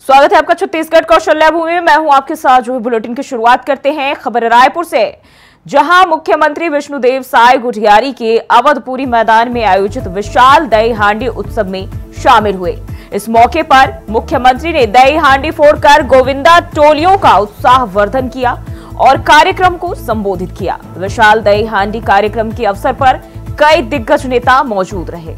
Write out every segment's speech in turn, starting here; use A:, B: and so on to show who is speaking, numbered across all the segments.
A: स्वागत है आपका छत्तीसगढ़ कौशल्या भूमि में। मैं हूं आपके साथ। जो बुलेटिन की शुरुआत करते हैं खबर रायपुर से, जहां मुख्यमंत्री विष्णुदेव साय गुठियारी के अवधपुरी मैदान में आयोजित विशाल दही हांडी उत्सव में शामिल हुए। इस मौके पर मुख्यमंत्री ने दही हांडी फोड़कर गोविंदा टोलियों का उत्साहवर्धन किया और कार्यक्रम को संबोधित किया। विशाल दही हांडी कार्यक्रम के अवसर पर कई दिग्गज नेता मौजूद रहे।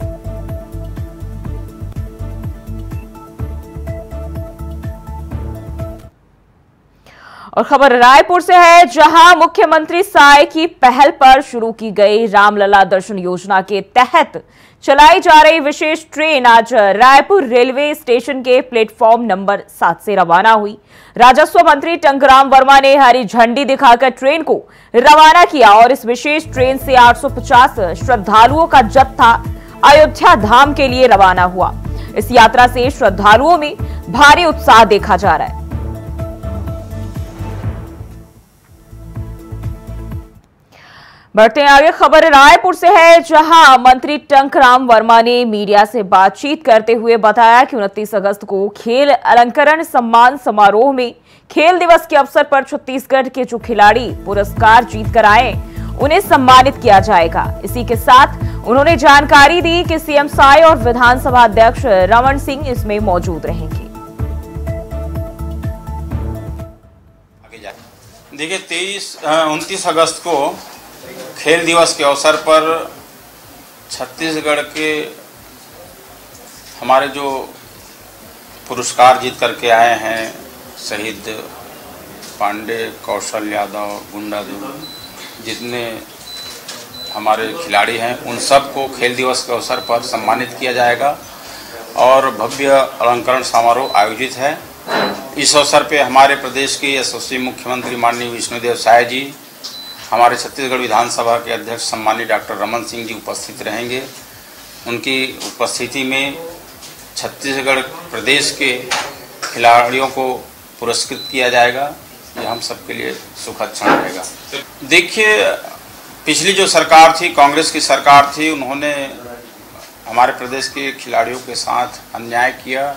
A: और खबर रायपुर से है, जहां मुख्यमंत्री साय की पहल पर शुरू की गई रामलला दर्शन योजना के तहत चलाई जा रही विशेष ट्रेन आज रायपुर रेलवे स्टेशन के प्लेटफॉर्म नंबर 7 से रवाना हुई। राजस्व मंत्री टंकराम वर्मा ने हरी झंडी दिखाकर ट्रेन को रवाना किया और इस विशेष ट्रेन से 850 श्रद्धालुओं का जत्था अयोध्या धाम के लिए रवाना हुआ। इस यात्रा से श्रद्धालुओं में भारी उत्साह देखा जा रहा है। बढ़ते हैं आगे, खबर रायपुर से है, जहां मंत्री टंकराम वर्मा ने मीडिया से बातचीत करते हुए बताया कि 29 अगस्त को खेल अलंकरण सम्मान समारोह में खेल दिवस के अवसर पर छत्तीसगढ़ के जो खिलाड़ी पुरस्कार जीत कर आए उन्हें सम्मानित किया जाएगा। इसी के साथ उन्होंने जानकारी दी कि सीएम साय और विधानसभा अध्यक्ष रमन सिंह इसमें मौजूद रहेंगे।
B: देखिए 29 अगस्त को खेल दिवस के अवसर पर छत्तीसगढ़ के हमारे जो पुरस्कार जीत करके आए हैं, शहीद पांडे, कौशल यादव, गुंडादेव, जितने हमारे खिलाड़ी हैं उन सब को खेल दिवस के अवसर पर सम्मानित किया जाएगा और भव्य अलंकरण समारोह आयोजित है। इस अवसर पे हमारे प्रदेश के यशस्वी मुख्यमंत्री माननीय विष्णुदेव साय जी, हमारे छत्तीसगढ़ विधानसभा के अध्यक्ष सम्मानीय डॉक्टर रमन सिंह जी उपस्थित रहेंगे। उनकी उपस्थिति में छत्तीसगढ़ प्रदेश के खिलाड़ियों को पुरस्कृत किया जाएगा। ये हम सबके लिए सुखद क्षण रहेगा। देखिए, पिछली जो सरकार थी, कांग्रेस की सरकार थी, उन्होंने हमारे प्रदेश के खिलाड़ियों के साथ अन्याय किया।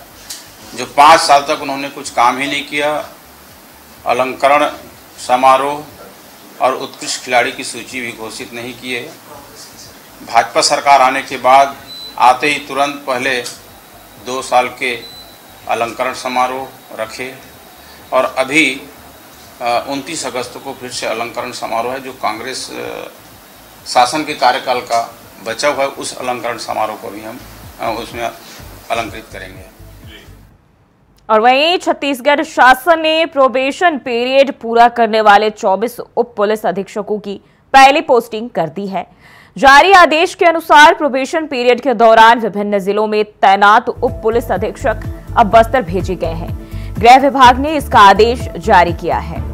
B: जो 5 साल तक उन्होंने कुछ काम ही नहीं किया। अलंकरण समारोह और उत्कृष्ट खिलाड़ी की सूची भी घोषित नहीं किए। भाजपा सरकार आने के बाद आते ही तुरंत पहले 2 साल के अलंकरण समारोह रखे और अभी 29 अगस्त को फिर से अलंकरण समारोह है, जो कांग्रेस शासन के कार्यकाल का बचा हुआ है। उस अलंकरण समारोह को भी हम उसमें अलंकृत करेंगे।
A: और वहीं छत्तीसगढ़ शासन ने प्रोबेशन पीरियड पूरा करने वाले 24 उप पुलिस अधीक्षकों की पहली पोस्टिंग कर दी है। जारी आदेश के अनुसार प्रोबेशन पीरियड के दौरान विभिन्न जिलों में तैनात उप पुलिस अधीक्षक अब बस्तर भेजे गए हैं। गृह विभाग ने इसका आदेश जारी किया है।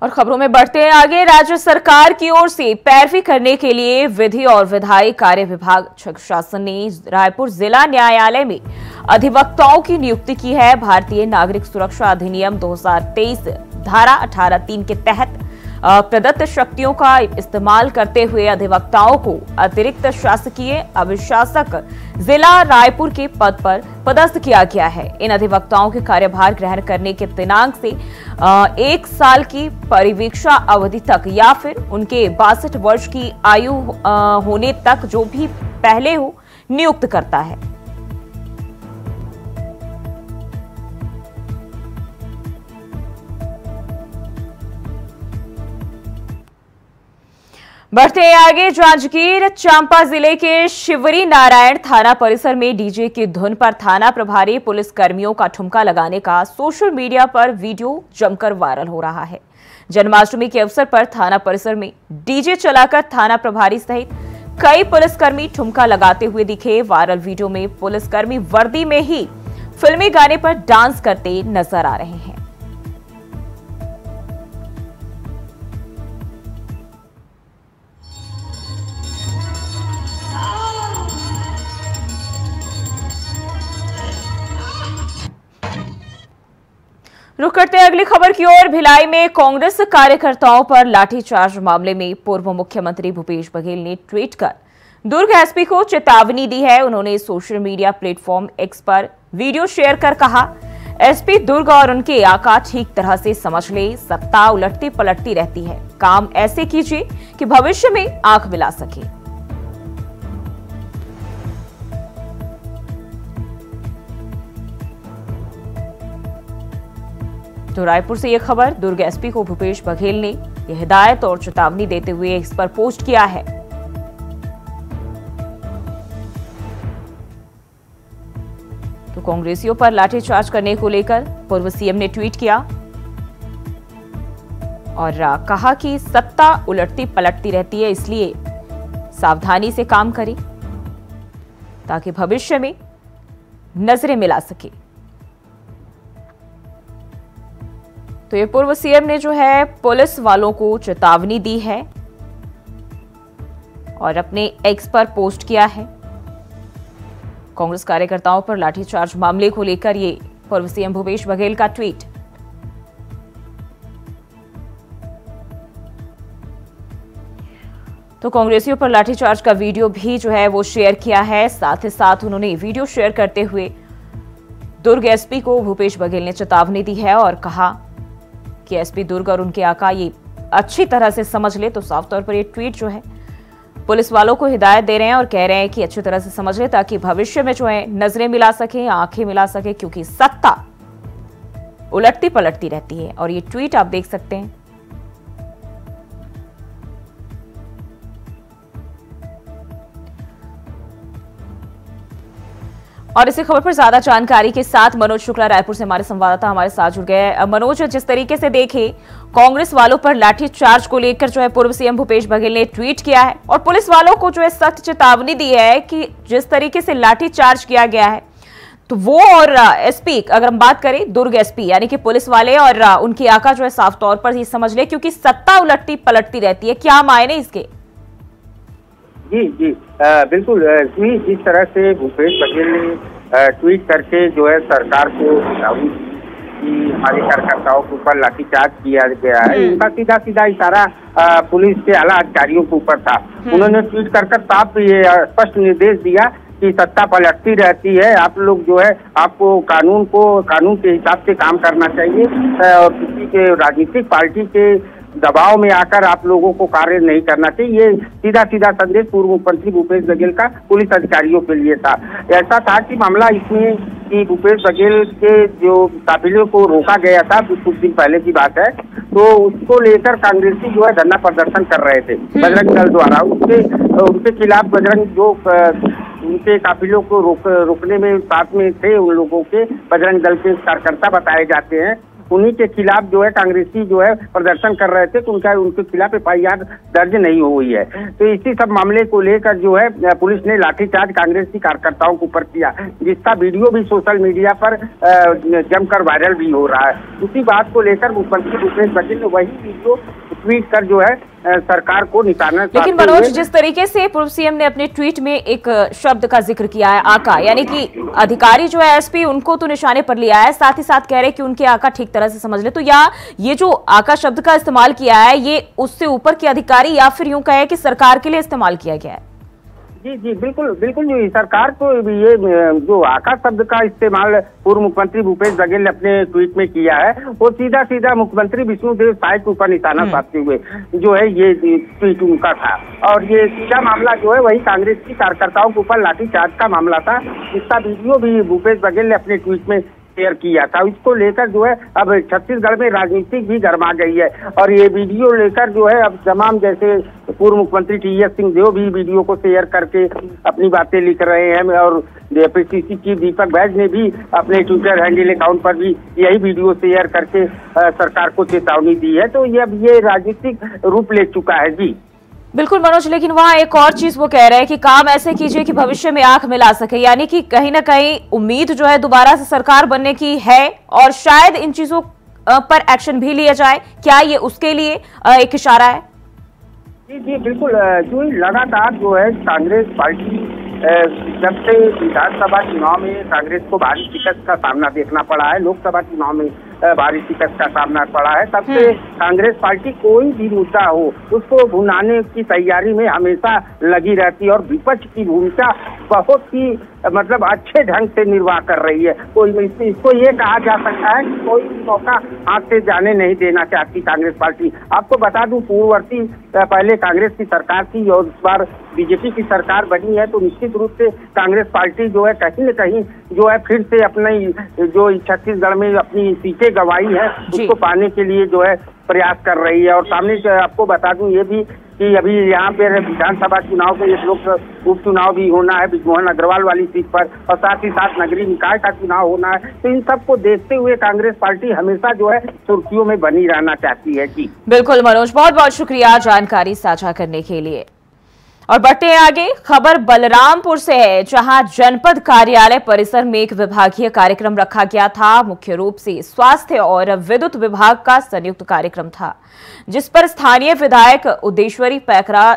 A: और खबरों में बढ़ते हैं आगे, राज्य सरकार की ओर से पैरवी करने के लिए विधि और विधायी कार्य विभाग शासन ने रायपुर जिला न्यायालय में अधिवक्ताओं की नियुक्ति की है। भारतीय नागरिक सुरक्षा अधिनियम 2023 धारा 18(3) के तहत प्रदत्त शक्तियों का इस्तेमाल करते हुए अधिवक्ताओं को अतिरिक्त शासकीय अभिशासक जिला रायपुर के पद पर पदस्थ किया गया है। इन अधिवक्ताओं के कार्यभार ग्रहण करने के दिनांक से 1 साल की परिवीक्षा अवधि तक या फिर उनके 62 वर्ष की आयु होने तक जो भी पहले हो नियुक्त करता है। बढ़ते हैं आगे, जांजगीर चांपा जिले के शिवरी नारायण थाना परिसर में डीजे की धुन पर थाना प्रभारी पुलिस कर्मियों का ठुमका लगाने का सोशल मीडिया पर वीडियो जमकर वायरल हो रहा है। जन्माष्टमी के अवसर पर थाना परिसर में डीजे चलाकर थाना प्रभारी सहित कई पुलिसकर्मी ठुमका लगाते हुए दिखे। वायरल वीडियो में पुलिसकर्मी वर्दी में ही फिल्मी गाने पर डांस करते नजर आ रहे हैं। रुक करते हैं अगली खबर की ओर। भिलाई में कांग्रेस कार्यकर्ताओं पर लाठीचार्ज मामले में पूर्व मुख्यमंत्री भूपेश बघेल ने ट्वीट कर दुर्ग एसपी को चेतावनी दी है। उन्होंने सोशल मीडिया प्लेटफॉर्म एक्स पर वीडियो शेयर कर कहा, एसपी दुर्ग और उनके आका ठीक तरह से समझ ले, सत्ता उलटती पलटती रहती है, काम ऐसे कीजिए कि भविष्य में आंख मिला सके। तो रायपुर से यह खबर, दुर्ग एसपी को भूपेश बघेल ने यह हिदायत और चेतावनी देते हुए इस पर पोस्ट किया है। तो कांग्रेसियों पर लाठीचार्ज करने को लेकर पूर्व सीएम ने ट्वीट किया और कहा कि सत्ता उलटती पलटती रहती है, इसलिए सावधानी से काम करें ताकि भविष्य में नजरें मिला सके। तो ये पूर्व सीएम ने जो है पुलिस वालों को चेतावनी दी है और अपने एक्स पर पोस्ट किया है। कांग्रेस कार्यकर्ताओं पर लाठीचार्ज मामले को लेकर ये पूर्व सीएम भूपेश बघेल का ट्वीट। तो कांग्रेसियों पर लाठीचार्ज का वीडियो भी जो है वो शेयर किया है। साथ ही साथ उन्होंने वीडियो शेयर करते हुए दुर्ग एसपी को भूपेश बघेल ने चेतावनी दी है और कहा कि एसपी दुर्ग और उनके आका ये अच्छी तरह से समझ ले। तो साफ तौर पर ये ट्वीट जो है पुलिस वालों को हिदायत दे रहे हैं और कह रहे हैं कि अच्छी तरह से समझ ले ताकि भविष्य में जो है नजरें मिला सके, आंखें मिला सके, क्योंकि सत्ता उलटती पलटती रहती है। और ये ट्वीट आप देख सकते हैं। और इसी खबर पर ज्यादा जानकारी के साथ मनोज शुक्ला रायपुर से हमारे संवाददाता हमारे साथ जुड़ गए। मनोज, जिस तरीके से देखे कांग्रेस वालों पर लाठीचार्ज को लेकर जो है पूर्व सीएम भूपेश बघेल ने ट्वीट किया है और पुलिस वालों को जो है सख्त चेतावनी दी है कि जिस तरीके से लाठीचार्ज किया गया है, तो वो और एसपी, अगर हम बात करें दुर्ग एसपी यानी कि पुलिस वाले और उनके आका जो है साफ तौर पर ये समझ ले, क्योंकि सत्ता उलटती पलटती रहती है, क्या मायने इसके?
C: जी जी बिल्कुल। जिस तरह से भूपेश बघेल ने ट्वीट करके जो है सरकार को कि हमारे कार्यकर्ताओं के ऊपर लाठीचार्ज किया गया है, उनका सीधा सीधा इशारा पुलिस के आला अधिकारियों के ऊपर था। उन्होंने ट्वीट कर साफ ये स्पष्ट निर्देश दिया कि सत्ता पलटती रहती है, आप लोग जो है आपको कानून के हिसाब से काम करना चाहिए और किसी के राजनीतिक पार्टी के दबाव में आकर आप लोगों को कार्य नहीं करना चाहिए। ये सीधा सीधा संदेश पूर्व मुख्यमंत्री भूपेश बघेल का पुलिस अधिकारियों के लिए था। ऐसा था कि मामला इसमें कि भूपेश बघेल के जो काफिले को रोका गया था, कुछ दिन पहले की बात है, तो उसको लेकर कांग्रेसी जो है धरना प्रदर्शन कर रहे थे बजरंग दल द्वारा। उनके खिलाफ बजरंग जो उनके काफिलों को रोकने में साथ में थे, उन लोगों के बजरंग दल के कार्यकर्ता बताए जाते हैं, उन्हीं के खिलाफ जो है कांग्रेसी जो है प्रदर्शन कर रहे थे, तो उनके खिलाफ एफआईआर दर्ज नहीं हुई है। तो इसी सब मामले को लेकर जो है पुलिस ने लाठीचार्ज कांग्रेसी कार्यकर्ताओं के ऊपर किया, जिसका वीडियो भी सोशल मीडिया पर जमकर वायरल भी हो रहा है। उसी बात को लेकर मुख्यमंत्री भूपेश बघेल ने वही वीडियो ट्वीट कर जो है सरकार को निशाना।
A: लेकिन मनोज, जिस तरीके से पूर्व सीएम ने अपने ट्वीट में एक शब्द का जिक्र किया है, आका, यानी कि अधिकारी जो है एसपी, उनको तो निशाने पर लिया है, साथ ही साथ कह रहे कि उनके आका ठीक तरह से समझ ले, तो या ये जो आका शब्द का इस्तेमाल किया है ये उससे ऊपर के अधिकारी या फिर यूं कहे कि सरकार के लिए इस्तेमाल किया गया है?
C: जी जी बिल्कुल बिल्कुल जी। सरकार को ये जो आका शब्द का इस्तेमाल पूर्व मुख्यमंत्री भूपेश बघेल ने अपने ट्वीट में किया है, वो सीधा सीधा मुख्यमंत्री विष्णुदेव साय के ऊपर निशाना साधते हुए जो है ये ट्वीट उनका था। और ये सीधा मामला जो है वही कांग्रेस की कार्यकर्ताओं के ऊपर लाठीचार्ज का मामला था, जिसका वीडियो भी भूपेश बघेल ने अपने ट्वीट में शेयर किया था। इसको लेकर जो है अब छत्तीसगढ़ में राजनीतिक भी गर्मा गई है और ये वीडियो लेकर जो है अब तमाम जैसे पूर्व मुख्यमंत्री टीएस सिंहदेव भी वीडियो को शेयर करके अपनी बातें लिख रहे हैं और पीसीसी चीफ दीपक बैज ने भी अपने ट्विटर हैंडल अकाउंट पर भी यही वीडियो शेयर करके सरकार को चेतावनी दी है। तो ये अब ये राजनीतिक रूप ले चुका है। जी
A: बिल्कुल मनोज, लेकिन वहाँ एक और चीज वो कह रहे हैं कि काम ऐसे कीजिए कि भविष्य में आंख मिला सके, यानी कि कहीं ना कहीं उम्मीद जो है दोबारा से सरकार बनने की है और शायद इन चीजों पर एक्शन भी लिया जाए। क्या ये उसके लिए एक इशारा है?
C: जी जी बिल्कुल। जो लगातार जो है कांग्रेस पार्टी जब से विधानसभा चुनाव में कांग्रेस को भारी शिकस्त का सामना देखना पड़ा है, लोकसभा चुनाव में भारी शिकस्त का सामना पड़ा है। तब से कांग्रेस पार्टी कोई भी मुद्दा हो उसको भुनाने की तैयारी में हमेशा लगी रहती है और विपक्ष की भूमिका बहुत ही मतलब अच्छे ढंग से निर्वाह कर रही है। कोई इसको ये कहा जा सकता है कि कोई भी मौका हाथ से जाने नहीं देना चाहती कांग्रेस पार्टी। आपको बता दूं, पूर्ववर्ती पहले कांग्रेस की सरकार थी और इस बार बीजेपी की सरकार बनी है, तो निश्चित रूप से कांग्रेस पार्टी जो है कहीं न कहीं जो है फिर से अपने जो छत्तीसगढ़ में अपनी सीटें गंवाई है उसको पाने के लिए जो है प्रयास कर रही है। और सामने आपको बता दूं ये भी कि अभी यहाँ पे विधानसभा चुनाव के एक लोग उपचुनाव भी होना है ब्रिजमोहन अग्रवाल वाली सीट पर, और साथ ही साथ नगरीय निकाय का चुनाव होना है। तो इन सबको देखते हुए कांग्रेस पार्टी हमेशा जो है सुर्खियों में बनी रहना चाहती है। जी
A: बिल्कुल मनोज, बहुत बहुत शुक्रिया जानकारी साझा करने के लिए। और बढ़ते हैं आगे, खबर बलरामपुर से है, जहां जनपद कार्यालय परिसर में एक विभागीय कार्यक्रम रखा गया था। मुख्य रूप से स्वास्थ्य और विद्युत विभाग का संयुक्त कार्यक्रम था, जिस पर स्थानीय विधायक उदेश्वरी पैकरा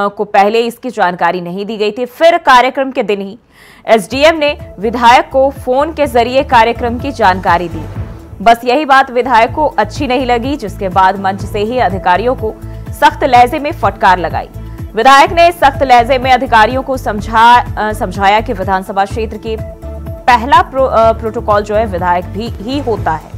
A: को पहले इसकी जानकारी नहीं दी गई थी। फिर कार्यक्रम के दिन ही एसडीएम ने विधायक को फोन के जरिए कार्यक्रम की जानकारी दी। बस यही बात विधायक को अच्छी नहीं लगी, जिसके बाद मंच से ही अधिकारियों को सख्त लहजे में फटकार लगाई। विधायक ने सख्त लहजे में अधिकारियों को समझाया कि विधानसभा क्षेत्र के पहला प्रोटोकॉल जो है विधायक भी ही होता है।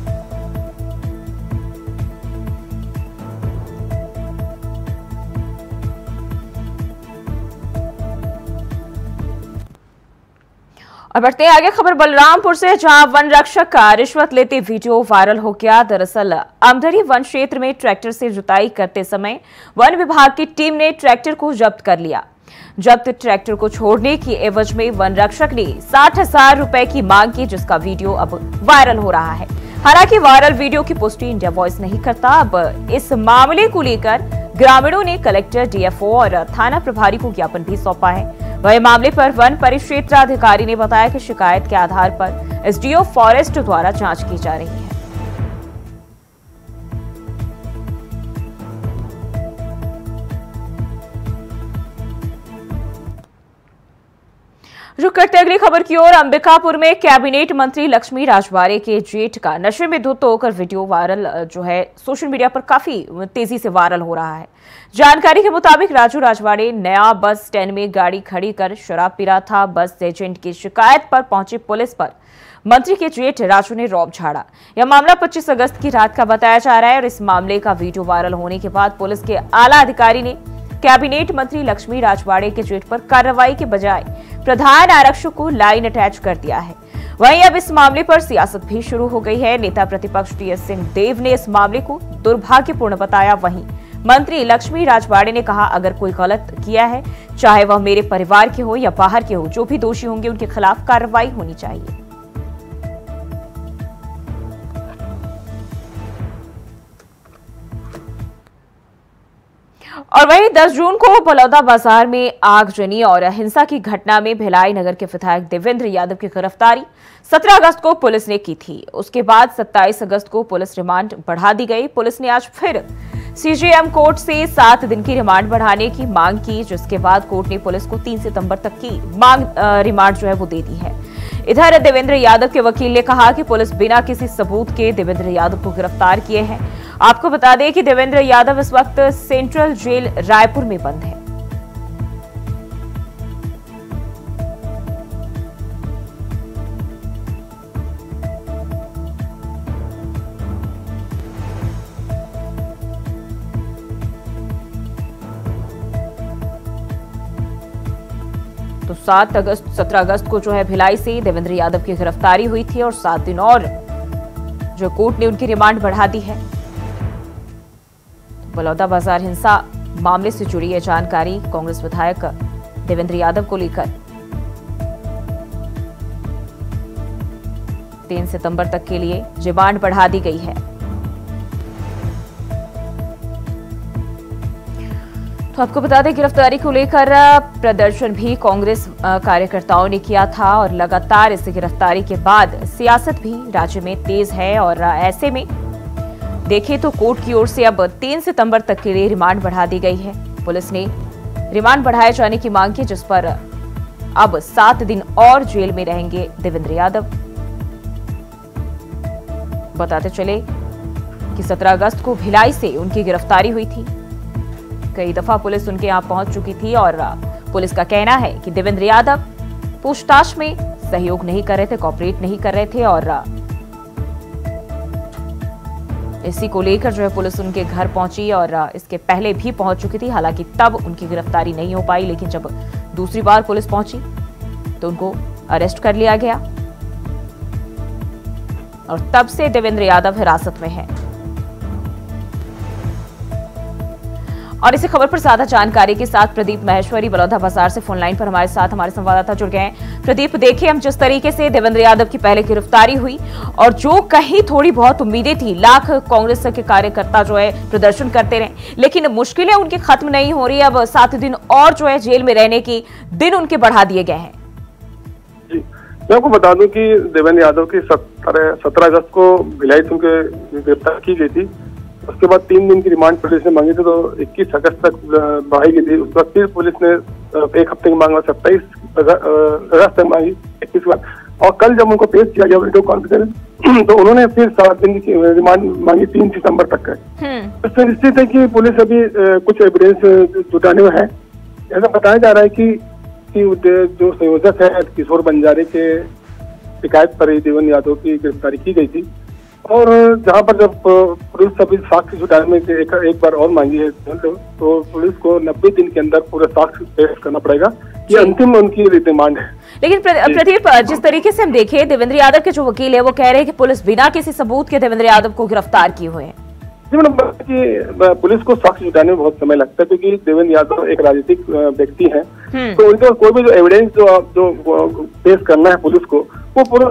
A: और बढ़ते हैं आगे, खबर बलरामपुर से, जहां वन रक्षक का रिश्वत लेते वीडियो वायरल हो गया। दरअसल अमदरी वन क्षेत्र में ट्रैक्टर से जुताई करते समय वन विभाग की टीम ने ट्रैक्टर को जब्त कर लिया। जब्त ट्रैक्टर को छोड़ने की एवज में वन रक्षक ने 60,000 रुपए की मांग की, जिसका वीडियो अब वायरल हो रहा है। हालांकि वायरल वीडियो की पुष्टि इंडिया वॉइस नहीं करता। अब इस मामले को लेकर ग्रामीणों ने कलेक्टर, डीएफओ और थाना प्रभारी को ज्ञापन भी सौंपा है। वही मामले पर वन परिक्षेत्राधिकारी ने बताया कि शिकायत के आधार पर एसडीओ फॉरेस्ट द्वारा जांच की जा रही है। रुक करते अगली खबर की ओर, अंबिकापुर में कैबिनेट मंत्री लक्ष्मी राजवाड़े के जेठ का नशे में धुत होकर वीडियो वायरल जो है सोशल मीडिया पर काफी तेजी से वायरल हो रहा है। जानकारी के मुताबिक राजू राजवाड़े नया बस स्टैंड में गाड़ी खड़ी कर शराब पी रहा था। बस एजेंट की शिकायत पर पहुंची पुलिस पर मंत्री के जेठ राजू ने रौब झाड़ा। यह मामला 25 अगस्त की रात का बताया जा रहा है और इस मामले का वीडियो वायरल होने के बाद पुलिस के आला अधिकारी ने कैबिनेट मंत्री लक्ष्मी राजवाड़े के जेठ पर कार्रवाई के बजाय प्रधान आरक्षक को लाइन अटैच कर दिया है। वहीं अब इस मामले पर सियासत भी शुरू हो गई है। नेता प्रतिपक्ष टीएस सिंहदेव ने इस मामले को दुर्भाग्यपूर्ण बताया। वहीं मंत्री लक्ष्मी राजवाड़े ने कहा, अगर कोई गलत किया है, चाहे वह मेरे परिवार के हो या बाहर के हो, जो भी दोषी होंगे उनके खिलाफ कार्रवाई होनी चाहिए। और वहीं 10 जून को बलौदा बाजार में आगजनी और हिंसा की घटना में भिलाई नगर के विधायक देवेंद्र यादव की गिरफ्तारी 17 अगस्त को पुलिस ने की थी। उसके बाद 27 अगस्त को पुलिस रिमांड बढ़ा दी गई। पुलिस ने आज फिर सीजेएम कोर्ट से 7 दिन की रिमांड बढ़ाने की मांग की, जिसके बाद कोर्ट ने पुलिस को 3 सितंबर तक की रिमांड जो है वो दे दी है। इधर देवेंद्र यादव के वकील ने कहा कि पुलिस बिना किसी सबूत के देवेंद्र यादव को गिरफ्तार किए हैं। आपको बता दें कि देवेंद्र यादव इस वक्त सेंट्रल जेल रायपुर में बंद है। तो 17 अगस्त को जो है भिलाई से देवेंद्र यादव की गिरफ्तारी हुई थी और 7 दिन और जो कोर्ट ने उनकी रिमांड बढ़ा दी है। बलौदा बाजार हिंसा मामले से जुड़ी है जानकारी कांग्रेस विधायक देवेंद्र यादव को लेकर 3 सितंबर तक के लिए रिमांड बढ़ा दी गई है। तो आपको बता दें, गिरफ्तारी को लेकर प्रदर्शन भी कांग्रेस कार्यकर्ताओं ने किया था और लगातार इस गिरफ्तारी के बाद सियासत भी राज्य में तेज है। और ऐसे में देखें तो कोर्ट की ओर से अब 3 सितंबर तक के लिए रिमांड बढ़ा दी गई है। पुलिस ने रिमांड बढ़ाए जाने की मांग की, जिस पर अब 7 दिन और जेल में रहेंगे देवेंद्र यादव। बताते चले कि 17 अगस्त को भिलाई से उनकी गिरफ्तारी हुई थी। कई दफा पुलिस उनके यहां पहुंच चुकी थी और पुलिस का कहना है कि देवेंद्र यादव पूछताछ में सहयोग नहीं कर रहे थे, कोऑपरेट नहीं कर रहे थे और इसी को लेकर जो है पुलिस उनके घर पहुंची और इसके पहले भी पहुंच चुकी थी। हालांकि तब उनकी गिरफ्तारी नहीं हो पाई, लेकिन जब दूसरी बार पुलिस पहुंची तो उनको अरेस्ट कर लिया गया और तब से देवेंद्र यादव हिरासत में है। और इसी खबर पर ज्यादा जानकारी के साथ प्रदीप महेश्वरी बलौदा बाजार से फोन लाइन पर हमारे साथ हमारे संवाददाता जुड़ गए हैं। प्रदीप, देखिए हम जिस तरीके से देवेंद्र यादव की पहले गिरफ्तारी हुई और जो कहीं थोड़ी बहुत उम्मीदें थी, लाख कांग्रेस के कार्यकर्ता जो है प्रदर्शन करते रहे, लेकिन मुश्किलें उनकी खत्म नहीं हो रही। अब 7 दिन और जो है जेल में रहने की दिन उनके बढ़ा दिए गए हैं।
D: जी, मैं आपको बता दूं कि देवेंद्र यादव की 17 अगस्त को भिलाई से उनके गिरफ्तार की गई थी। उसके बाद 3 दिन की रिमांड पुलिस ने मांगी थी, तो 21 अगस्त तक बढ़ाई गई थी। उसके बाद फिर पुलिस ने 1 हफ्ते की मांग 27 अगस्त तक मांगी, 21 के बाद। और कल जब उनको पेश किया गया वीडियो कॉन्फ्रेंस तो उन्होंने फिर 7 दिन की रिमांड मांगी 3 सितंबर तक का। इससे निश्चित है कि पुलिस अभी कुछ एविडेंस जुटाने में है। ऐसा बताया जा रहा है कि जो संयोजक है किशोर बंजारे के शिकायत पर ही देवेंद्र यादव की गिरफ्तारी की गई थी और जहां पर जब पुलिस सभी साक्ष्य जुटाने में एक बार और मांगी है तो पुलिस को 90 दिन के अंदर पूरा साक्ष्य पेश करना पड़ेगा। ये अंतिम उनकी डिमांड है।
A: लेकिन प्रदीप, जिस तरीके से हम देखें, देवेंद्र यादव के जो वकील है वो कह रहे हैं कि पुलिस बिना किसी सबूत के देवेंद्र यादव को गिरफ्तार किए हुए हैं।
D: जी मैडम, कि पुलिस को साक्ष्य जुटाने में बहुत समय लगता है क्योंकि देवेंद्र यादव एक राजनीतिक व्यक्ति है, तो उनके कोई भी जो एविडेंस जो पेश करना है पुलिस को वो पूरा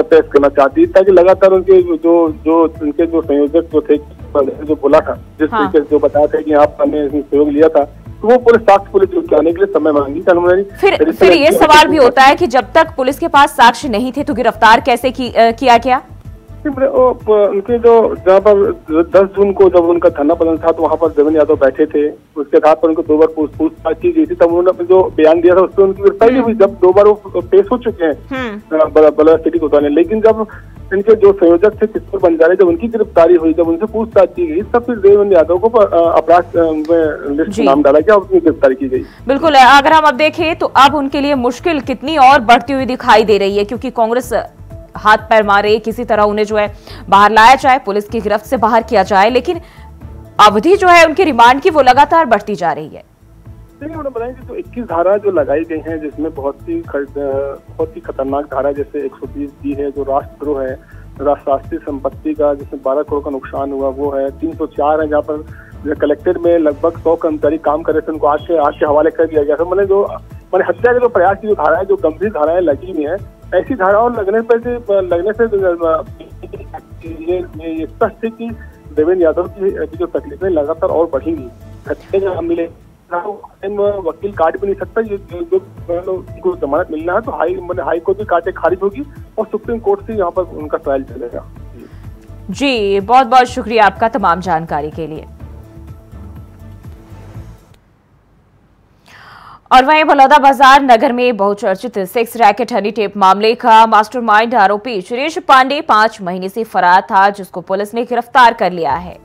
D: पेश करना चाहती है, ताकि लगातार उनके जो संयोजक जो थे, जो बोला था, जिस तरीके से जो बताया था कि आप हमने सहयोग लिया था, तो वो पूरे साक्ष्य पुलिस जुटाने के लिए समय मांगी।
A: फिर ये सवाल भी होता है कि जब तक पुलिस के पास साक्ष्य नहीं थे तो गिरफ्तार कैसे किया गया?
D: उनके जो जहाँ पर 10 जून को जब उनका धरना प्रदर्शन था तो वहाँ पर देवेंद्र यादव बैठे थे। उसके साथ पर उनको 2 बार पूछताछ की गई थी, तब उन्होंने जो बयान दिया था उस पर उनकी गिरफ्तारी हुई। जब 2 बार वो पेश हो चुके हैं बलौदा सिटी कोतवाल, लेकिन जब इनके जो संयोजक थे किशोर बंजारे, जब उनकी गिरफ्तारी हुई, जब उनसे पूछताछ की गई, तब फिर देवेंद्र यादव को अपराध में लिस्ट नाम डाला गया और उनकी गिरफ्तारी की गई।
A: बिल्कुल, अगर हम अब देखें तो अब उनके लिए मुश्किल कितनी और बढ़ती हुई दिखाई दे रही है, क्योंकि कांग्रेस हाथ पैर मारे, किसी तरह उन्हें जो है बाहर लाया जाए, पुलिस की गिरफ्त से बाहर किया जाए, लेकिन अवधि जो है उनके रिमांड की वो लगातार बढ़ती जा रही है।
D: देखिए मैडम, बताएंगे तो 21 धारा जो लगाई गई हैं, जिसमें बहुत ही खतरनाक धारा, जैसे 120 है जो राष्ट्रद्रोह है, राष्ट्रीय संपत्ति का जिसमें 12 करोड़ का नुकसान हुआ वो है, 304 है जहाँ पर कलेक्टेड में लगभग 100 कर्मचारी काम कर रहे थे, उनको आज के हवाले कर दिया गया था। मैंने हत्या के जो प्रयास की जो धारा है, जो गंभीर धाराएं लगी हुई है, ऐसी धाराओं लगने से ये स्पष्ट है कि देवेंद्र यादव की जो तकलीफें लगातार और बढ़ेंगी। हत्या जब मिले वकील काट भी नहीं सकता, ये जो जमानत मिलना है तो हाई कोर्ट की काटे खारिज होगी और सुप्रीम कोर्ट से यहाँ पर उनका ट्रायल चलेगा।
A: जी, बहुत बहुत शुक्रिया आपका तमाम जानकारी के लिए। और वहीं बलौदा बाजार नगर में बहुचर्चित सेक्स रैकेट हनी टेप मामले का मास्टरमाइंड आरोपी सुरेश पांडे 5 महीने से फरार था, जिसको पुलिस ने गिरफ्तार कर लिया है।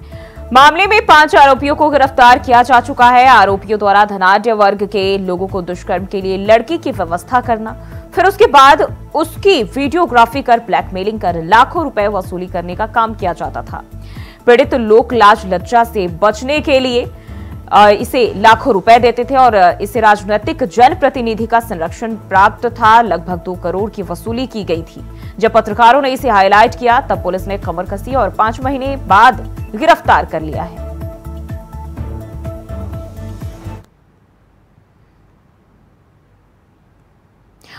A: मामले में 5 आरोपियों को गिरफ्तार किया जा चुका है। आरोपियों द्वारा धनाढ्य वर्ग के लोगों को दुष्कर्म के लिए लड़की की व्यवस्था करना, फिर उसके बाद उसकी वीडियोग्राफी कर ब्लैकमेलिंग कर लाखों रुपए वसूली करने का काम किया जाता था। पीड़ित लोक लाज लज्जा से बचने के लिए इसे लाखों रुपए देते थे और इसे राजनीतिक जनप्रतिनिधि का संरक्षण प्राप्त था। लगभग 2 करोड़ की वसूली की गई थी। जब पत्रकारों ने इसे हाईलाइट किया तब पुलिस ने कमर कसी और 5 महीने बाद गिरफ्तार कर लिया है।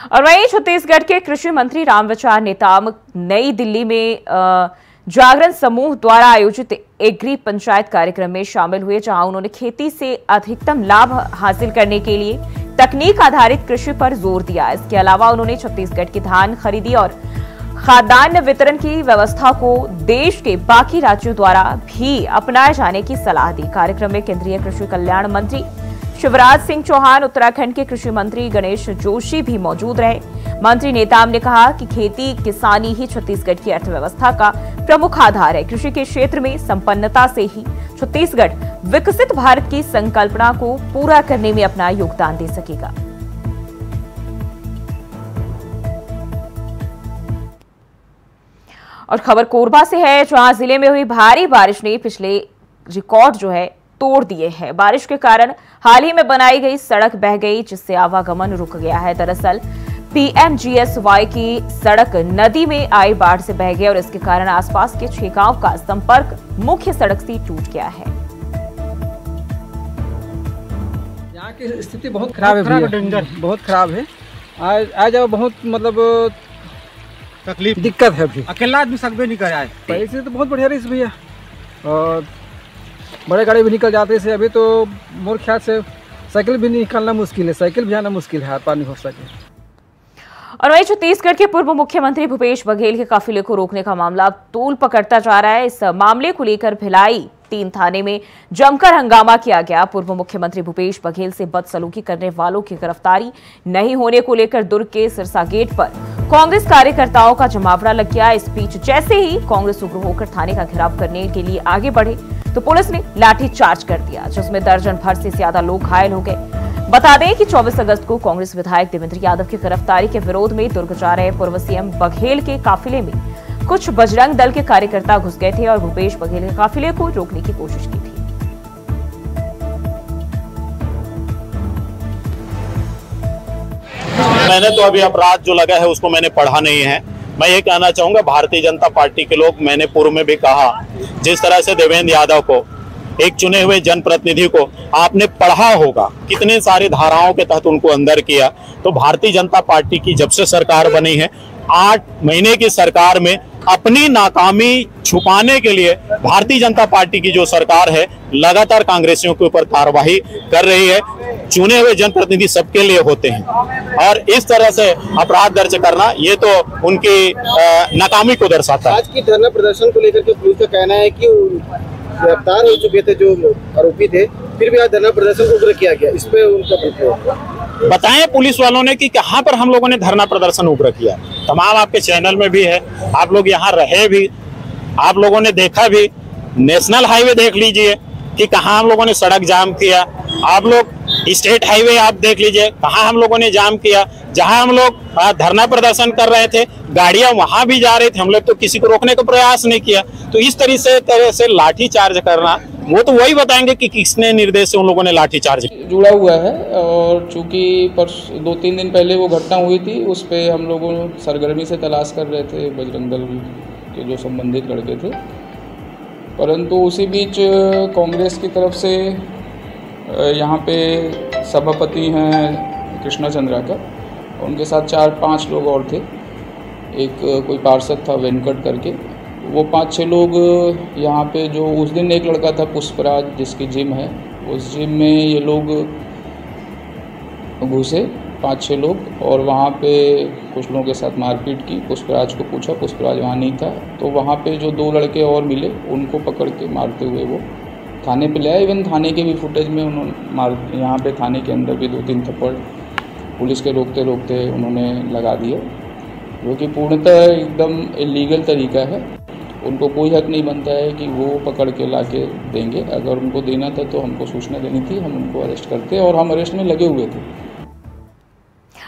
A: और वहीं छत्तीसगढ़ के कृषि मंत्री रामविचार नेताम नई दिल्ली में जागरण समूह द्वारा आयोजित एग्री पंचायत कार्यक्रम में शामिल हुए, जहां उन्होंने खेती से अधिकतम लाभ हासिल करने के लिए तकनीक आधारित कृषि पर जोर दिया। इसके अलावा उन्होंने छत्तीसगढ़ की धान खरीदी और खाद्यान्न वितरण की व्यवस्था को देश के बाकी राज्यों द्वारा भी अपनाए जाने की सलाह दी। कार्यक्रम में केंद्रीय कृषि कल्याण मंत्री शिवराज सिंह चौहान, उत्तराखंड के कृषि मंत्री गणेश जोशी भी मौजूद रहे। मंत्री नेताम ने कहा कि खेती किसानी ही छत्तीसगढ़ की अर्थव्यवस्था का प्रमुख आधार है। कृषि के क्षेत्र में संपन्नता से ही छत्तीसगढ़ विकसित भारत की संकल्पना को पूरा करने में अपना योगदान दे सकेगा। और खबर कोरबा से है, जहां जिले में हुई भारी बारिश ने पिछले रिकॉर्ड तोड़ दिए हैं। बारिश के कारण हाल ही में बनाई गई सड़क बह गई, जिससे आवागमन रुक गया है। दरअसल PMGSY की सड़क नदी में आई बाढ़ से बह गई और इसके कारण आसपास के 6 गांव का संपर्क मुख्य सड़क से टूट गया है।
E: यहाँ की स्थिति बहुत खराब है, बहुत खराब है। आज बहुत मतलब तकलीफ दिक्कत है। अभी अकेला आदमी सकबे नहीं कर, पैसे तो बहुत बढ़िया रही भैया, और बड़े गाड़ी भी निकल जाते हैं। अभी तो मोर ख्याल से साइकिल भी निकालना मुश्किल है, साइकिल भी आना मुश्किल है, पानी हो सके।
A: और वहीं छत्तीसगढ़ के पूर्व मुख्यमंत्री भूपेश बघेल के काफिले को रोकने का मामला तूल पकड़ता जा रहा है। इस मामले को लेकर भिलाई 3 थाने में जमकर हंगामा किया गया। पूर्व मुख्यमंत्री भूपेश बघेल से बदसलूकी करने वालों की गिरफ्तारी नहीं होने को लेकर दुर्ग के सिरसा गेट पर कांग्रेस कार्यकर्ताओं का जमावड़ा लग गया। इस बीच जैसे ही कांग्रेस उग्र होकर थाने का घेराव करने के लिए आगे बढ़े तो पुलिस ने लाठीचार्ज कर दिया, जिसमें दर्जन भर से ज्यादा लोग घायल हो गए। बता दें कि 24 अगस्त को कांग्रेस विधायक देवेंद्र यादव की गिरफ्तारी के विरोध में दुर्ग जा रहे पूर्व सीएम बघेल के काफिले में कुछ बजरंग दल के कार्यकर्ता घुस गए थे और भूपेश बघेल के काफिले को रोकने की कोशिश की थी।
F: मैंने तो अभी अपराध जो लगा है उसको मैंने पढ़ा नहीं है। मैं ये कहना चाहूंगा, भारतीय जनता पार्टी के लोग, मैंने पूर्व में भी कहा, जिस तरह से देवेंद्र यादव को, एक चुने हुए जनप्रतिनिधि को आपने पढ़ा होगा कितने सारे धाराओं के तहत उनको अंदर किया। तो भारतीय जनता पार्टी की जब से सरकार बनी है, 8 महीने की सरकार में अपनी नाकामी छुपाने के लिए भारतीय जनता पार्टी की जो सरकार है लगातार कांग्रेसियों के ऊपर कार्रवाई कर रही है। चुने हुए जनप्रतिनिधि सबके लिए होते हैं और इस तरह से अपराध दर्ज करना ये तो उनकी नाकामी को दर्शाता है।
G: आज की धरना प्रदर्शन को लेकर के पुलिस का कहना है कि गिरफ्तार हो चुके थे जो आरोपी थे, फिर भी आज धरना प्रदर्शन को उग्र किया गया, इस पे उनका
F: बताएं पुलिस वालों ने कि कहां पर हम लोगों ने धरना प्रदर्शन उग्र किया। तमाम आपके चैनल में भी है, आप लोग यहाँ रहे भी, आप लोगों ने देखा भी। नेशनल हाईवे देख लीजिए कि कहां हम लोगों ने सड़क जाम किया। आप लोग स्टेट हाईवे आप देख लीजिए कहां हम लोगों ने जाम किया। जहां हम लोग धरना प्रदर्शन कर रहे थे, गाड़ियां वहां भी जा रही थी, हम लोग तो किसी को रोकने का प्रयास नहीं किया। तो इस तरह से लाठी चार्ज करना, वो तो वही बताएंगे कि किसने निर्देश से उन लोगों ने लाठी चार्ज
H: जुड़ा हुआ है। और चूंकि 2-3 दिन पहले वो घटना हुई थी, उस पे हम लोगों सरगर्मी से तलाश कर रहे थे बजरंग दल के जो संबंधित लड़के थे, परंतु उसी बीच कांग्रेस की तरफ से यहाँ पे सभापति हैं कृष्णा चंद्राकर, उनके साथ 4-5 लोग और थे। एक कोई पार्षद था वेंकट करके, वो 5-6 लोग यहाँ पे, जो उस दिन एक लड़का था पुष्पराज जिसकी जिम है, उस जिम में ये लोग घुसे 5-6 लोग, और वहाँ पे कुछ लोगों के साथ मारपीट की। पुष्पराज को पूछा, पुष्पराज वहाँ नहीं था, तो वहाँ पे जो 2 लड़के और मिले, उनको पकड़ के मारते हुए वो थाने पे ले आए। इवन थाने के भी फुटेज में उन्होंने यहाँ पे थाने के अंदर भी 2-3 थप्पड़ पुलिस के रोकते रोकते उन्होंने लगा दिए, जो कि पूर्णतः एकदम इलीगल तरीका है। उनको कोई हक नहीं बनता है कि वो पकड़ के ला के देंगे। अगर उनको देना था तो हमको सूचना देनी थी, हम उनको अरेस्ट करते, और हम अरेस्ट में लगे हुए थे।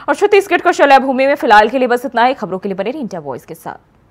A: और छत्तीसगढ़ को शलय भूमि में फिलहाल के लिए बस इतना ही। खबरों के लिए बने रहिए इंडिया वॉइस के साथ।